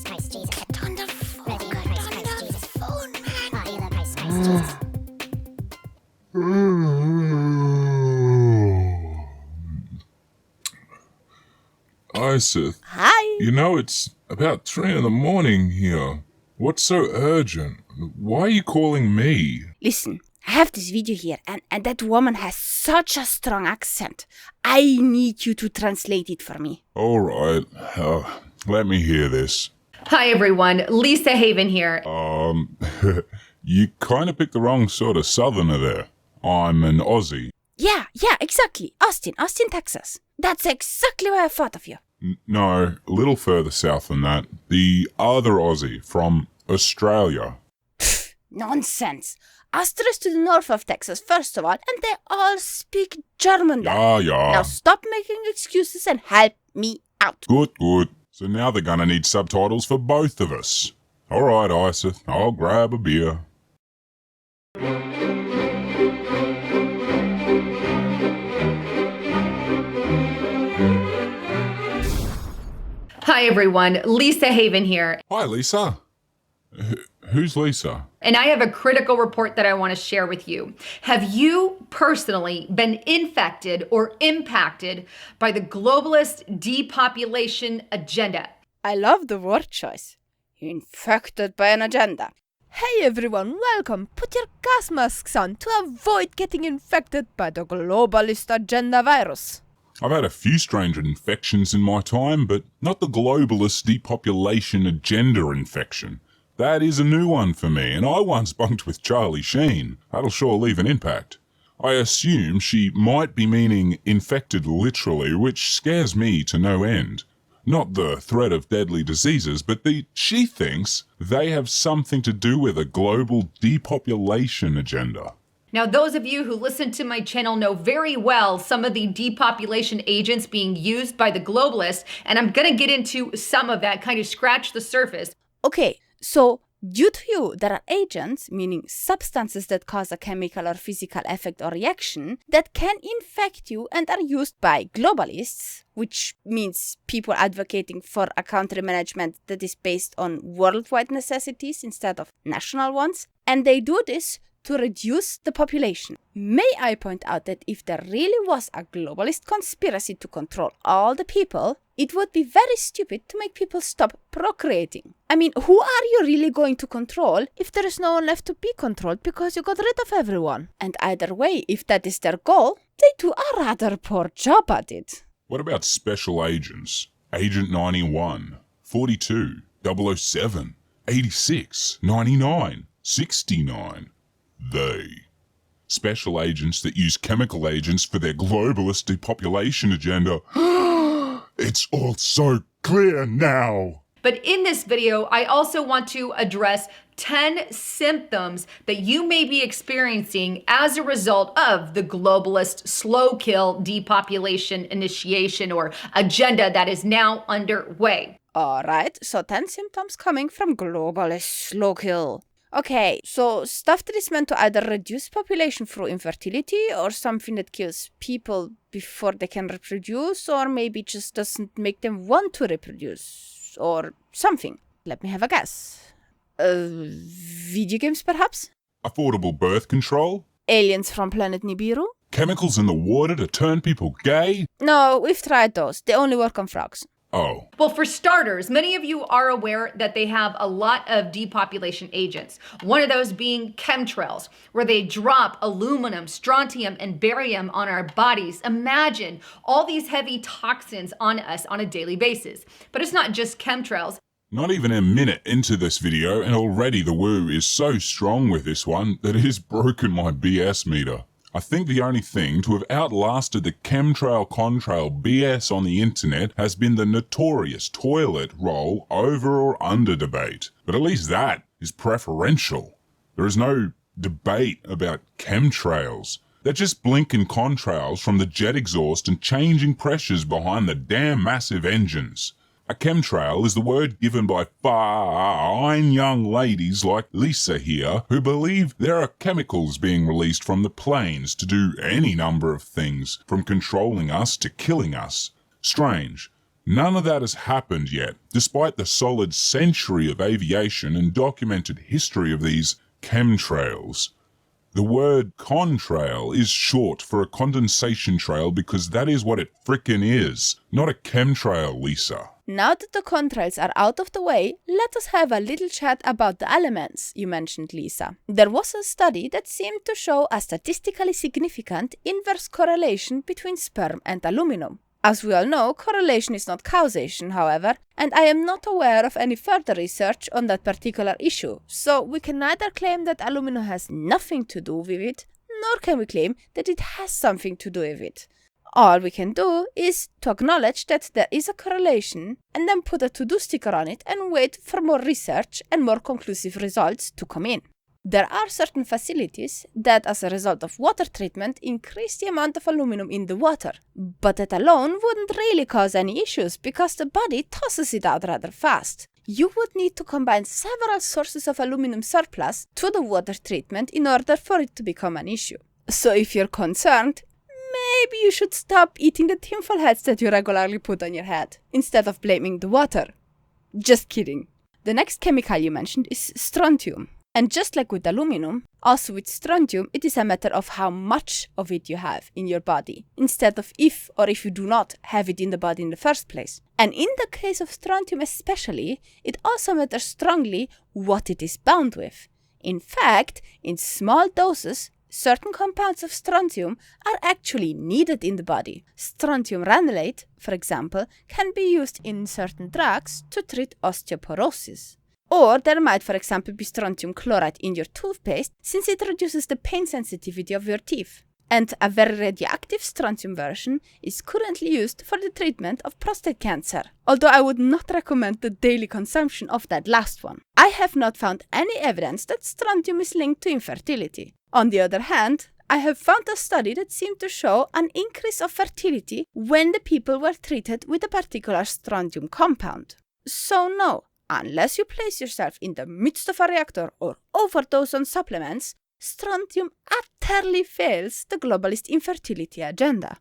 Christ, Jesus. Turn the phone, Jesus. phone, man. Christ, Jesus. Iseth, Hi. you know it's about 3 in the morning here. What's so urgent? Why are you calling me? Listen, I have this video here, and that woman has such a strong accent. I need you to translate it for me. Alright, let me hear this. Hi everyone, Lisa Haven here. You kind of picked the wrong sort of southerner there. I'm an Aussie. Yeah, exactly. Austin, Texas. That's exactly why I thought of you. No, a little further south than that. The other Aussie from Australia. Nonsense. Austria is to the north of Texas, first of all, and they all speak German there. Yeah. Now stop making excuses and help me out. Good. So now they're gonna need subtitles for both of us. Alright, Iseth, I'll grab a beer. Hi everyone, Lisa Haven here. Hi, Lisa. Who's Lisa? And I have a critical report that I want to share with you. Have you personally been infected or impacted by the globalist depopulation agenda? I love the word choice. Infected by an agenda. Hey everyone, welcome. Put your gas masks on to avoid getting infected by the globalist agenda virus. I've had a few strange infections in my time, but not the globalist depopulation agenda infection. That is a new one for me, and I once bunked with Charlie Sheen. That'll sure leave an impact. I assume she might be meaning infected literally, which scares me to no end. Not the threat of deadly diseases, but she thinks they have something to do with a global depopulation agenda. Now, those of you who listen to my channel know very well some of the depopulation agents being used by the globalists, and I'm gonna get into some of that, kind of scratch the surface. Okay, so due to you, there are agents, meaning substances that cause a chemical or physical effect or reaction, that can infect you and are used by globalists, which means people advocating for a country management that is based on worldwide necessities instead of national ones. And they do this to reduce the population. May I point out that if there really was a globalist conspiracy to control all the people, it would be very stupid to make people stop procreating. I mean, who are you really going to control If there is no one left to be controlled because you got rid of everyone? And either way, if that is their goal, they do a rather poor job at it. What about special agents? Agent 91, 42, 007, 86, 99, 69. They. Special agents that use chemical agents for their globalist depopulation agenda. It's all so clear now. But in this video, I also want to address 10 symptoms that you may be experiencing as a result of the globalist slow kill depopulation initiation or agenda that is now underway. Alright, so 10 symptoms coming from globalist slow kill. Okay, so stuff that is meant to either reduce population through infertility or something that kills people before they can reproduce, or maybe just doesn't make them want to reproduce or something. Let me have a guess. Video games perhaps? Affordable birth control? Aliens from planet Nibiru? Chemicals in the water to turn people gay? No, we've tried those. They only work on frogs. Oh. Well, for starters, many of you are aware that they have a lot of depopulation agents. One of those being chemtrails, where they drop aluminum, strontium, and barium on our bodies. Imagine all these heavy toxins on us on a daily basis. But it's not just chemtrails. Not even a minute into this video, and already the woo is so strong with this one that it has broken my BS meter. I think the only thing to have outlasted the chemtrail-contrail BS on the internet has been the notorious toilet roll over or under debate. But at least that is preferential. There is no debate about chemtrails. They're just blinking contrails from the jet exhaust and changing pressures behind the damn massive engines. A chemtrail is the word given by fine young ladies like Lisa here who believe there are chemicals being released from the planes to do any number of things, from controlling us to killing us. Strange, None of that has happened yet, despite the solid century of aviation and documented history of these chemtrails. The word contrail is short for a condensation trail because that is what it frickin' is, not a chemtrail, Lisa. Now that the contrails are out of the way, let us have a little chat about the elements you mentioned, Lisa. There was a study that seemed to show a statistically significant inverse correlation between sperm and aluminum. As we all know, correlation is not causation, however, and I am not aware of any further research on that particular issue, so we can neither claim that aluminum has nothing to do with it, nor can we claim that it has something to do with it. All we can do is to acknowledge that there is a correlation and then put a to-do sticker on it and wait for more research and more conclusive results to come in. There are certain facilities that, as a result of water treatment, increase the amount of aluminum in the water, but that alone wouldn't really cause any issues because the body tosses it out rather fast. You would need to combine several sources of aluminum surplus to the water treatment in order for it to become an issue. So if you're concerned, maybe you should stop eating the tinfoil hats that you regularly put on your head, instead of blaming the water. Just kidding. The next chemical you mentioned is strontium. And just like with aluminum, also with strontium, it is a matter of how much of it you have in your body, instead of if you do not have it in the body in the first place. And in the case of strontium especially, it also matters strongly what it is bound with. In fact, in small doses, certain compounds of strontium are actually needed in the body. Strontium granulate, for example, can be used in certain drugs to treat osteoporosis. Or there might, for example, be strontium chloride in your toothpaste since it reduces the pain sensitivity of your teeth. And a very radioactive strontium version is currently used for the treatment of prostate cancer, although I would not recommend the daily consumption of that last one. I have not found any evidence that strontium is linked to infertility. On the other hand, I have found a study that seemed to show an increase of fertility when the people were treated with a particular strontium compound. So no, unless you place yourself in the midst of a reactor or overdose on supplements, strontium utterly fails the globalist infertility agenda.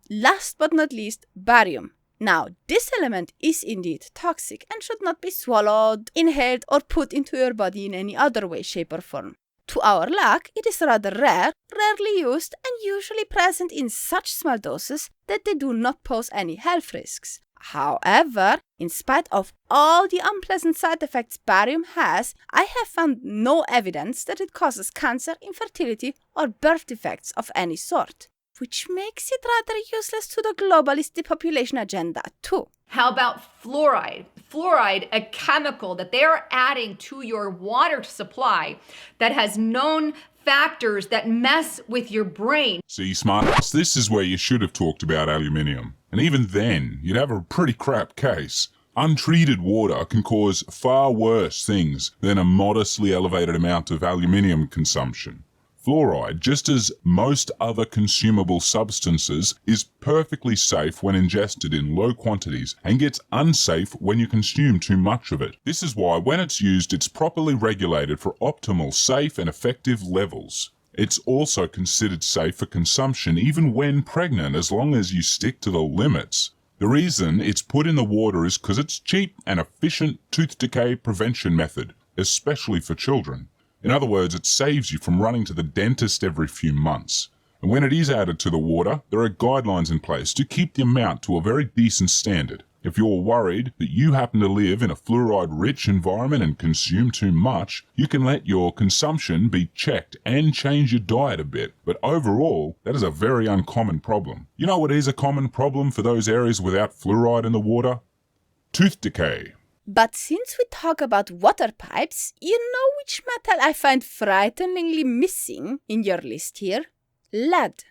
Last but not least, barium. Now, this element is indeed toxic and should not be swallowed, inhaled, or put into your body in any other way, shape, or form. To our luck, it is rather rare, rarely used, and usually present in such small doses that they do not pose any health risks. However, in spite of all the unpleasant side effects barium has, I have found no evidence that it causes cancer, infertility, or birth defects of any sort, which makes it rather useless to the globalist depopulation agenda too. How about fluoride? Fluoride, a chemical that they are adding to your water supply that has known factors that mess with your brain. See, smartass, this is where you should have talked about aluminium. And even then, you'd have a pretty crap case. Untreated water can cause far worse things than a modestly elevated amount of aluminium consumption. Fluoride, just as most other consumable substances, is perfectly safe when ingested in low quantities and gets unsafe when you consume too much of it. This is why when it's used, it's properly regulated for optimal, safe and effective levels. It's also considered safe for consumption even when pregnant, as long as you stick to the limits. The reason it's put in the water is because it's cheap and efficient tooth decay prevention method, especially for children. In other words, it saves you from running to the dentist every few months. And when it is added to the water, there are guidelines in place to keep the amount to a very decent standard. If you're worried that you happen to live in a fluoride-rich environment and consume too much, you can let your consumption be checked and change your diet a bit. But overall, that is a very uncommon problem. You know what is a common problem for those areas without fluoride in the water? Tooth decay. But since we talk about water pipes, you know which metal I find frighteningly missing in your list here? Lead.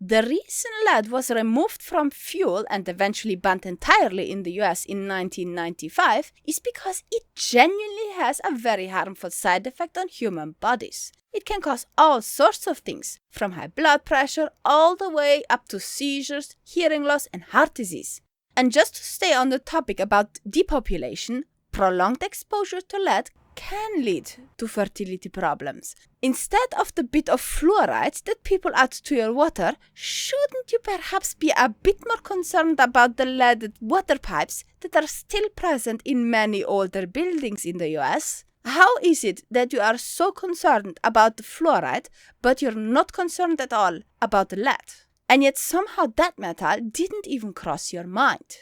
The reason lead was removed from fuel and eventually banned entirely in the US in 1995 is because it genuinely has a very harmful side effect on human bodies. It can cause all sorts of things, from high blood pressure all the way up to seizures, hearing loss, and heart disease. And just to stay on the topic about depopulation, prolonged exposure to lead can lead to fertility problems. Instead of the bit of fluoride that people add to your water, shouldn't you perhaps be a bit more concerned about the leaded water pipes that are still present in many older buildings in the US? How is it that you are so concerned about the fluoride, but you're not concerned at all about the lead? And yet somehow that metal didn't even cross your mind.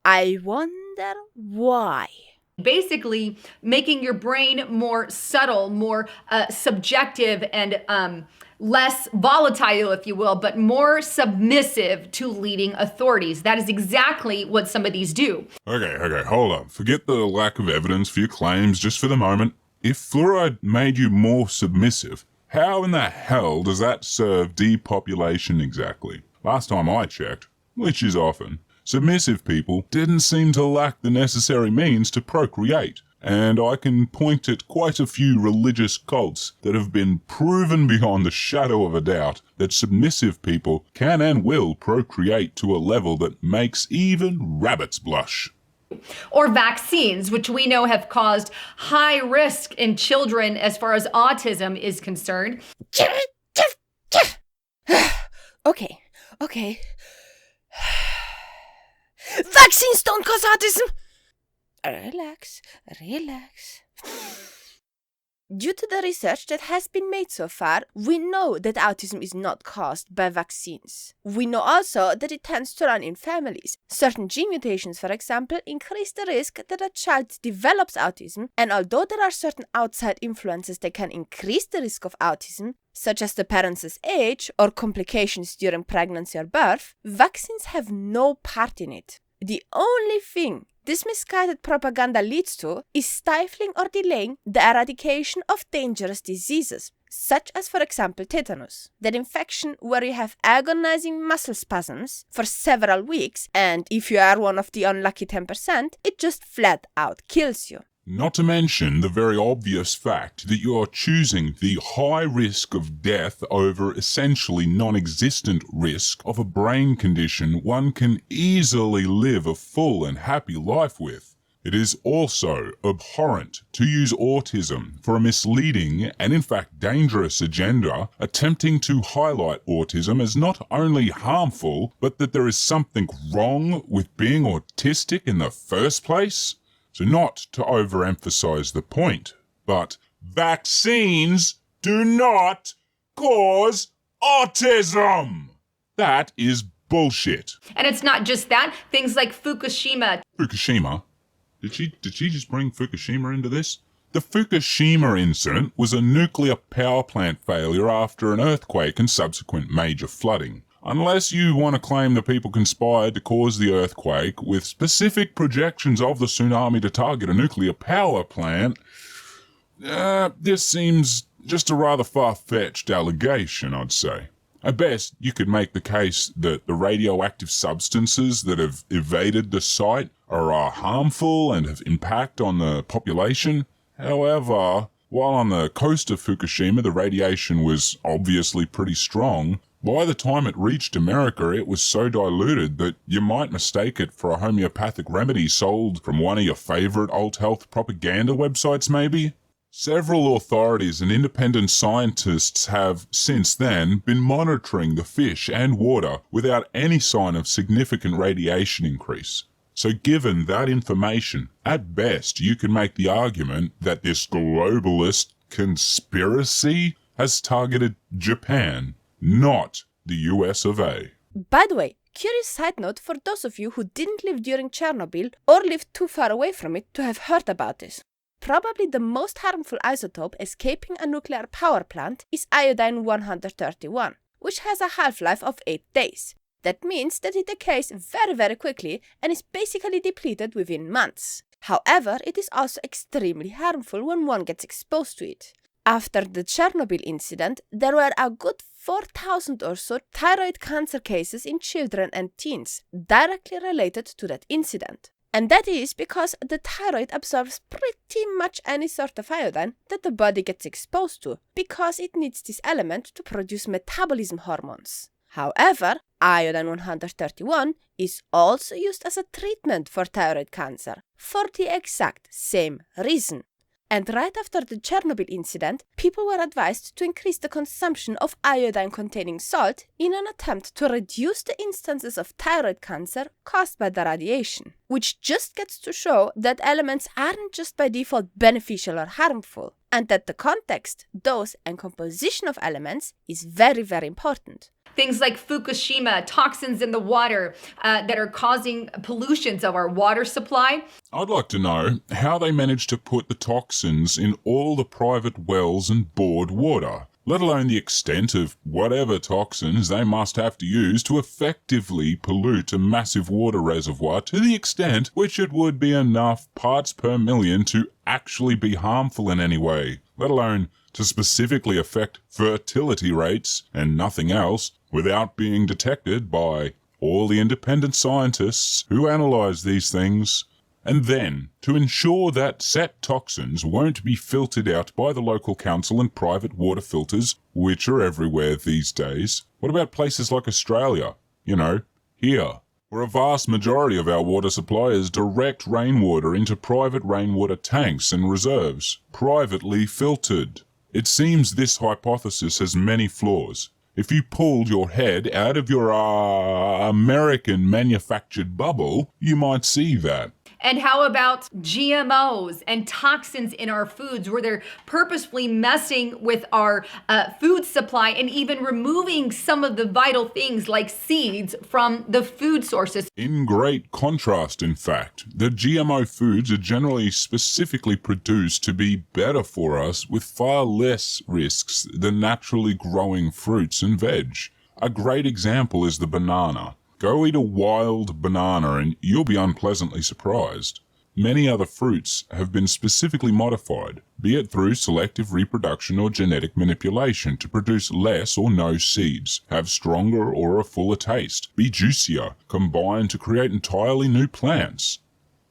I wonder why. Basically, making your brain more subtle, more subjective, and less volatile, if you will, but more submissive to leading authorities. That is exactly what some of these do. Okay, hold on. Forget the lack of evidence for your claims just for the moment. If fluoride made you more submissive, how in the hell does that serve depopulation exactly? Last time I checked, which is often, submissive people didn't seem to lack the necessary means to procreate, and I can point at quite a few religious cults that have been proven beyond the shadow of a doubt that submissive people can and will procreate to a level that makes even rabbits blush. Or vaccines, which we know have caused high risk in children as far as autism is concerned. Okay. Vaccines don't cause autism! Relax. Due to the research that has been made so far, we know that autism is not caused by vaccines. We know also that it tends to run in families. Certain gene mutations, for example, increase the risk that a child develops autism, and although there are certain outside influences that can increase the risk of autism, such as the parents' age or complications during pregnancy or birth, vaccines have no part in it. The only thing this misguided propaganda leads to is stifling or delaying the eradication of dangerous diseases, such as, for example, tetanus, that infection where you have agonizing muscle spasms for several weeks, and if you are one of the unlucky 10%, it just flat out kills you. Not to mention the very obvious fact that you are choosing the high risk of death over essentially non-existent risk of a brain condition one can easily live a full and happy life with. It is also abhorrent to use autism for a misleading and in fact dangerous agenda, attempting to highlight autism as not only harmful, but that there is something wrong with being autistic in the first place. So not to overemphasize the point, but vaccines do not cause autism. That is bullshit. And it's not just that. Things like Fukushima. Fukushima? Did she just bring Fukushima into this? The Fukushima incident was a nuclear power plant failure after an earthquake and subsequent major flooding. Unless you want to claim that people conspired to cause the earthquake with specific projections of the tsunami to target a nuclear power plant, this seems just a rather far-fetched allegation, I'd say. At best, you could make the case that the radioactive substances that have evaded the site are harmful and have impact on the population. However, while on the coast of Fukushima the radiation was obviously pretty strong, by the time it reached America it was so diluted that you might mistake it for a homeopathic remedy sold from one of your favourite alt health propaganda websites maybe? Several authorities and independent scientists have, since then, been monitoring the fish and water without any sign of significant radiation increase. So given that information, at best you can make the argument that this globalist conspiracy has targeted Japan, not the US of A. By the way, curious side note for those of you who didn't live during Chernobyl or lived too far away from it to have heard about this. Probably the most harmful isotope escaping a nuclear power plant is iodine-131, which has a half-life of 8 days. That means that it decays very, very quickly and is basically depleted within months. However, it is also extremely harmful when one gets exposed to it. After the Chernobyl incident, there were a good 4,000 or so thyroid cancer cases in children and teens, directly related to that incident. And that is because the thyroid absorbs pretty much any sort of iodine that the body gets exposed to, because it needs this element to produce metabolism hormones. However, iodine-131 is also used as a treatment for thyroid cancer, for the exact same reason. And right after the Chernobyl incident, people were advised to increase the consumption of iodine-containing salt in an attempt to reduce the instances of thyroid cancer caused by the radiation, which just gets to show that elements aren't just by default beneficial or harmful, and that the context, dose, and composition of elements is very, very important. Things like Fukushima, toxins in the water that are causing pollutions of our water supply. I'd like to know how they managed to put the toxins in all the private wells and bored water, let alone the extent of whatever toxins they must have to use to effectively pollute a massive water reservoir to the extent which it would be enough parts per million to actually be harmful in any way, let alone to specifically affect fertility rates and nothing else without being detected by all the independent scientists who analyze these things. And then, to ensure that set toxins won't be filtered out by the local council and private water filters, which are everywhere these days, what about places like Australia? You know, here, where a vast majority of our water supply is direct rainwater into private rainwater tanks and reserves, privately filtered. It seems this hypothesis has many flaws. If you pulled your head out of your American manufactured bubble, you might see that. And how about GMOs and toxins in our foods where they're purposefully messing with our food supply and even removing some of the vital things like seeds from the food sources? In great contrast, in fact, the GMO foods are generally specifically produced to be better for us with far less risks than naturally growing fruits and veg. A great example is the banana. Go eat a wild banana and you'll be unpleasantly surprised. Many other fruits have been specifically modified, be it through selective reproduction or genetic manipulation to produce less or no seeds, have stronger or a fuller taste, be juicier, combined to create entirely new plants.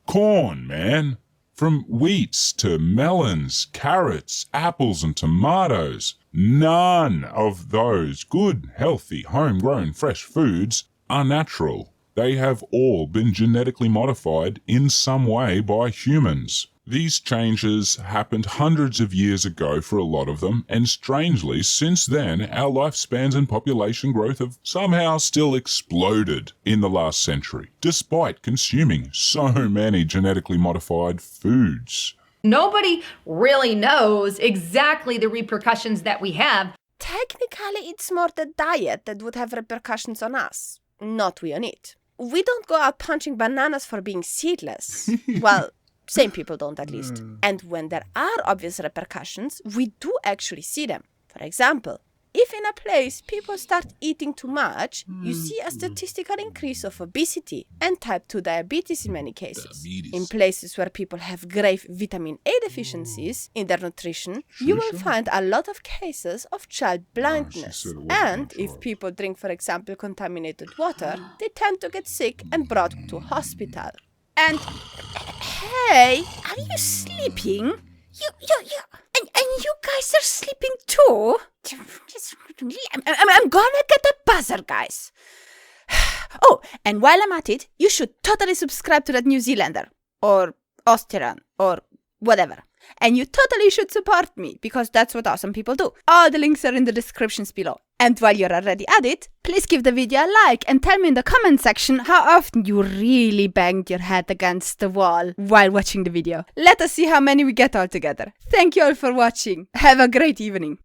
Corn, man! From wheats to melons, carrots, apples and tomatoes, none of those good, healthy, homegrown, fresh foods are natural. They have all been genetically modified in some way by humans. These changes happened hundreds of years ago for a lot of them, and strangely, since then, our lifespans and population growth have somehow still exploded in the last century, despite consuming so many genetically modified foods. Nobody really knows exactly the repercussions that we have. Technically, it's more the diet that would have repercussions on us, not we on it. We don't go out punching bananas for being seedless. Well, same people don't at least. And when there are obvious repercussions, we do actually see them. For example, if in a place people start eating too much, you see a statistical increase of obesity and type 2 diabetes in many cases. In places where people have grave vitamin A deficiencies in their nutrition, you will find a lot of cases of child blindness. And if people drink, for example, contaminated water, they tend to get sick and brought to hospital. And hey, are you sleeping? And you guys are sleeping too? I'm gonna get a buzzer, guys. Oh, and while I'm at it, you should totally subscribe to that New Zealander, or Austrian, or whatever. And you totally should support me, because that's what awesome people do. All the links are in the descriptions below. And while you're already at it, please give the video a like and tell me in the comment section how often you really banged your head against the wall while watching the video. Let us see how many we get all together. Thank you all for watching. Have a great evening.